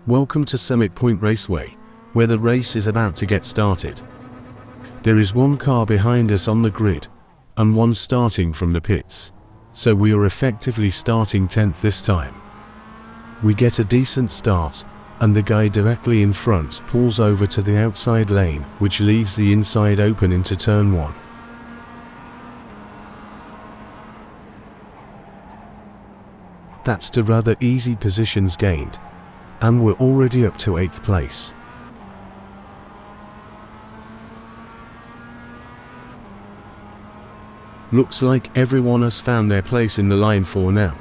Welcome to Summit Point Raceway, where the race is about to get started. There is one car behind us on the grid, and one starting from the pits, so we are effectively starting 10th this time. We get a decent start, and the guy directly in front pulls over to the outside lane, which leaves the inside open into turn 1. That's 2 rather easy positions gained, and we're already up to 8th place. Looks like everyone has found their place in the line for now.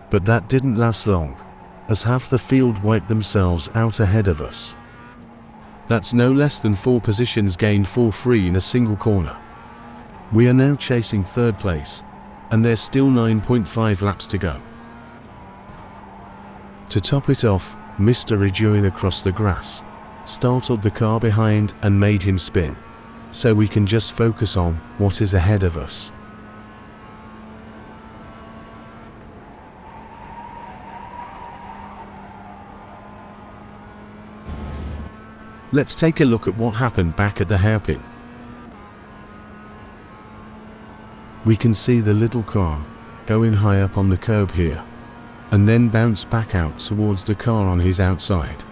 But that didn't last long, as half the field wiped themselves out ahead of us. That's no less than 4 positions gained for free in a single corner. We are now chasing 3rd place, and there's still 9.5 laps to go. To top it off, Mr. Rejoin across the grass startled the car behind and made him spin, so we can just focus on what is ahead of us. Let's take a look at what happened back at the hairpin. We can see the little car going high up on the curb here, and then bounce back out towards the car on his outside.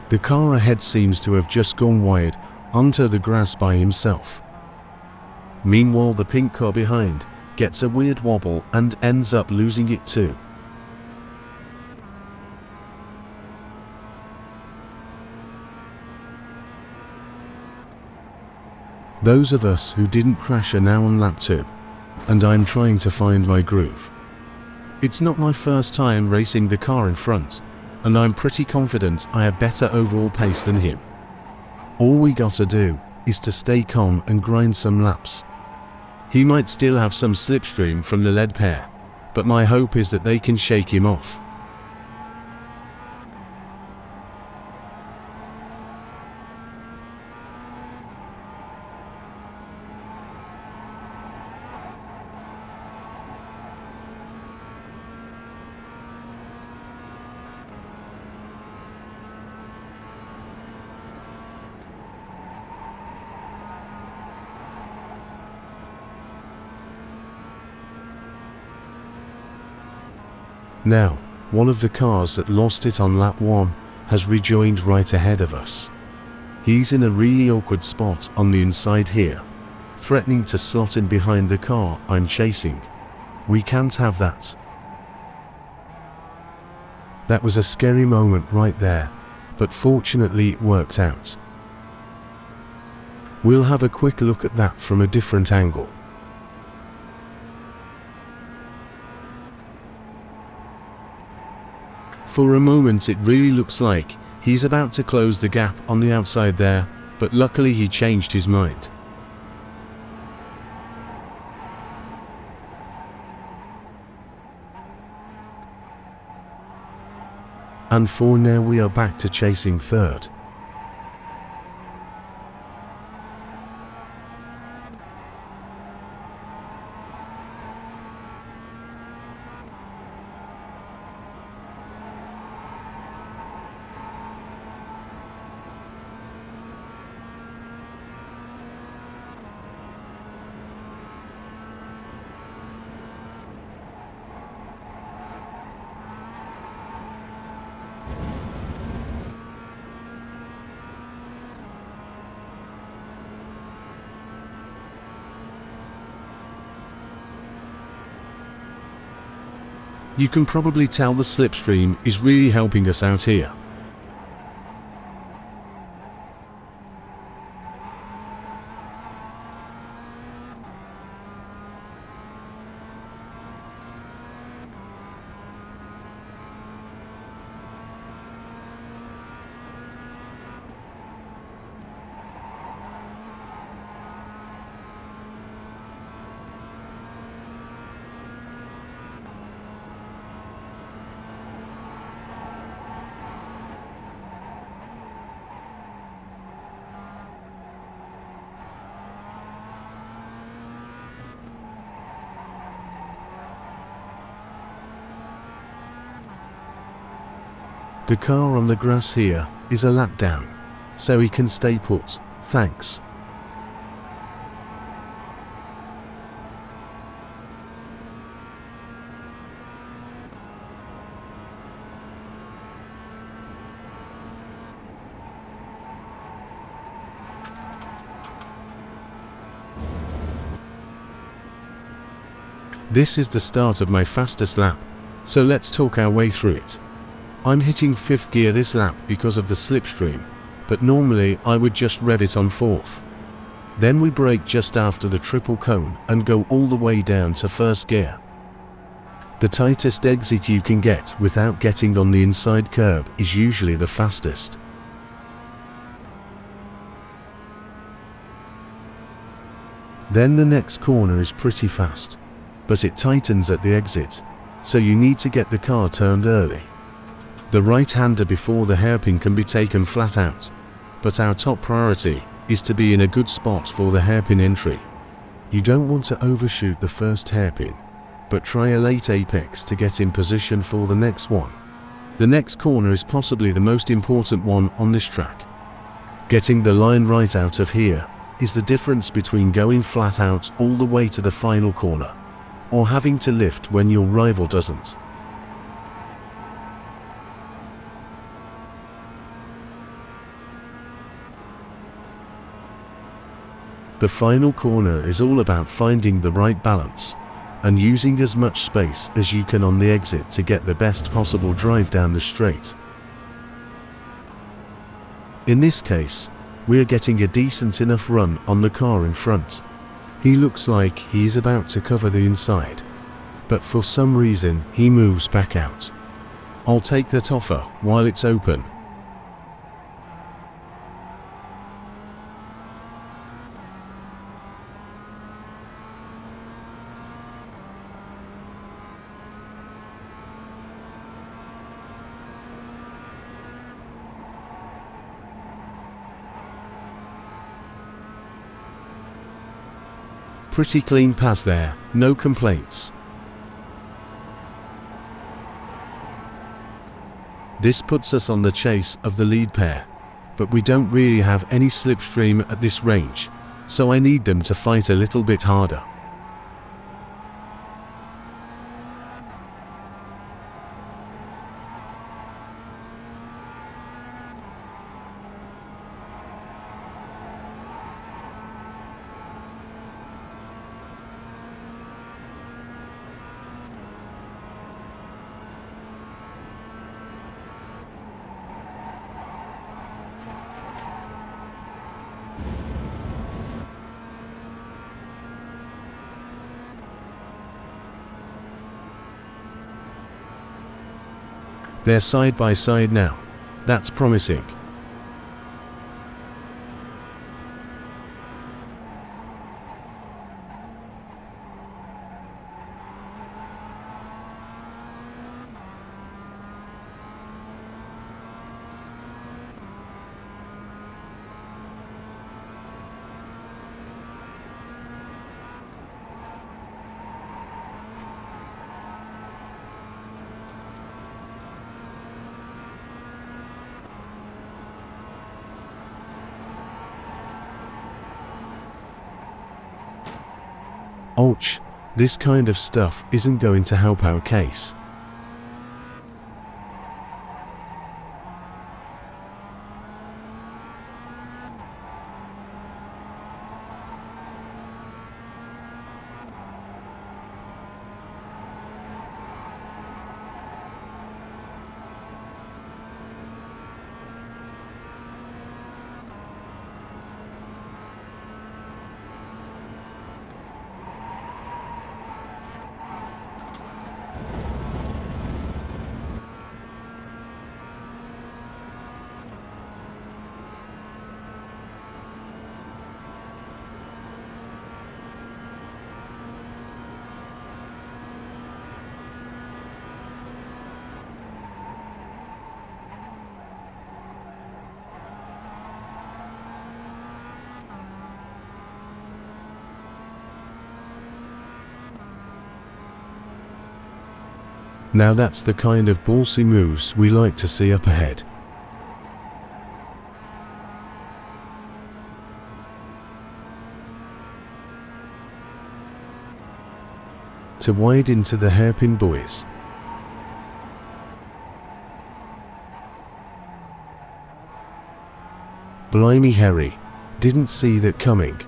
The car ahead seems to have just gone wide onto the grass by himself. Meanwhile, the pink car behind gets a weird wobble and ends up losing it too. Those of us who didn't crash are now on lap 2, and I'm trying to find my groove. It's not my first time racing the car in front, and I'm pretty confident I have better overall pace than him. All we gotta do is to stay calm and grind some laps. He might still have some slipstream from the lead pair, but my hope is that they can shake him off. Now, one of the cars that lost it on lap 1 has rejoined right ahead of us. He's in a really awkward spot on the inside here, threatening to slot in behind the car I'm chasing. We can't have that. That was a scary moment right there, but fortunately it worked out. We'll have a quick look at that from a different angle. For a moment it really looks like he's about to close the gap on the outside there, but luckily he changed his mind. And for now we are back to chasing 3rd. You can probably tell the slipstream is really helping us out here. The car on the grass here is a lap down, so he can stay put, thanks. This is the start of my fastest lap, so let's talk our way through it. I'm hitting 5th gear this lap because of the slipstream, but normally I would just rev it on 4th. Then we brake just after the triple cone and go all the way down to 1st gear. The tightest exit you can get without getting on the inside curb is usually the fastest. Then the next corner is pretty fast, but it tightens at the exit, so you need to get the car turned early. The right-hander before the hairpin can be taken flat out, but our top priority is to be in a good spot for the hairpin entry. You don't want to overshoot the first hairpin, but try a late apex to get in position for the next one. The next corner is possibly the most important one on this track. Getting the line right out of here is the difference between going flat out all the way to the final corner, or having to lift when your rival doesn't. The final corner is all about finding the right balance and using as much space as you can on the exit to get the best possible drive down the straight. In this case, we are getting a decent enough run on the car in front. He looks like he's about to cover the inside, but for some reason he moves back out. I'll take that offer while it's open. Pretty clean pass there, no complaints. This puts us on the chase of the lead pair, but we don't really have any slipstream at this range, so I need them to fight a little bit harder. They're side by side now. That's promising. Ouch, this kind of stuff isn't going to help our case. Now that's the kind of ballsy moves we like to see up ahead. To wide into the hairpin, boys. Blimey Harry, didn't see that coming.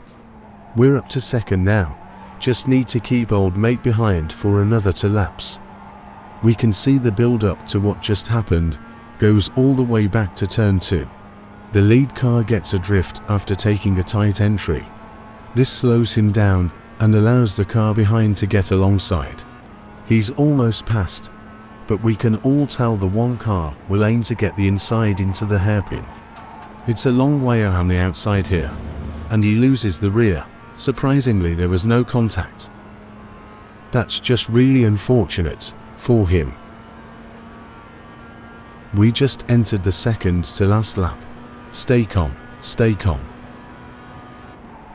We're up to second now, just need to keep old mate behind for another 2 laps. We can see the build up to what just happened goes all the way back to turn 2. The lead car gets adrift after taking a tight entry. This slows him down and allows the car behind to get alongside. He's almost passed, but we can all tell the one car will aim to get the inside into the hairpin. It's a long way on the outside here, and he loses the rear. Surprisingly, there was no contact. That's just really unfortunate for him. We just entered the second to last lap. Stay calm, stay calm.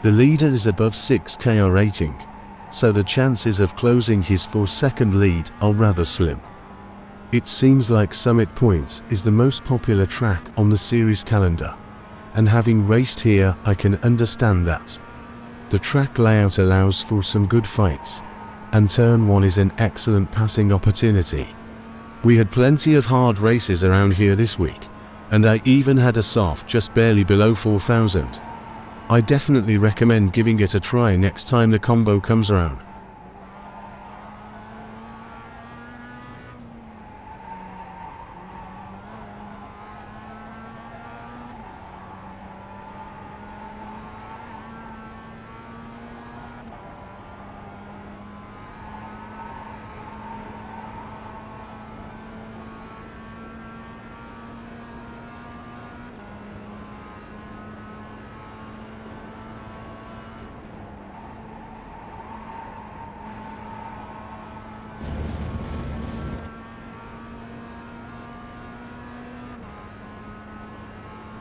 The leader is above 6K rating, so the chances of closing his 4-second lead are rather slim. It seems like Summit Point is the most popular track on the series calendar, and having raced here I can understand that. The track layout allows for some good fights, and turn 1 is an excellent passing opportunity. We had plenty of hard races around here this week, and I even had a soft just barely below 4,000. I definitely recommend giving it a try next time the combo comes around.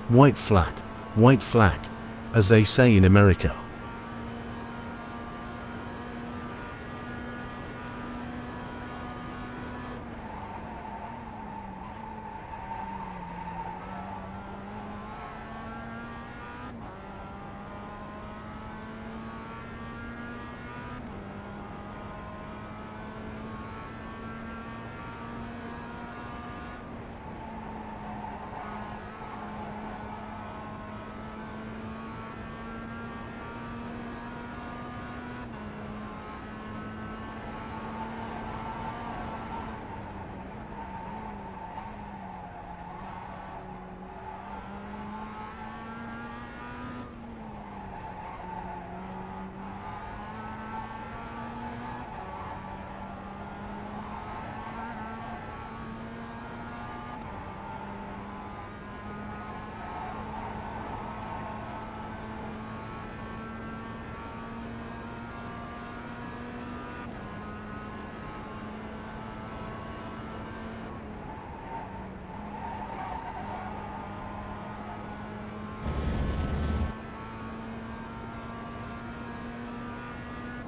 White flag, as they say in America.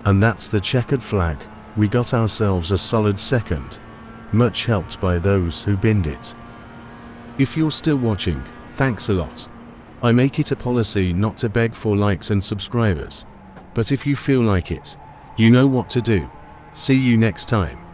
And that's the checkered flag. We got ourselves a solid second, much helped by those who binned it. If you're still watching, thanks a lot. I make it a policy not to beg for likes and subscribers, but if you feel like it, you know what to do. See you next time.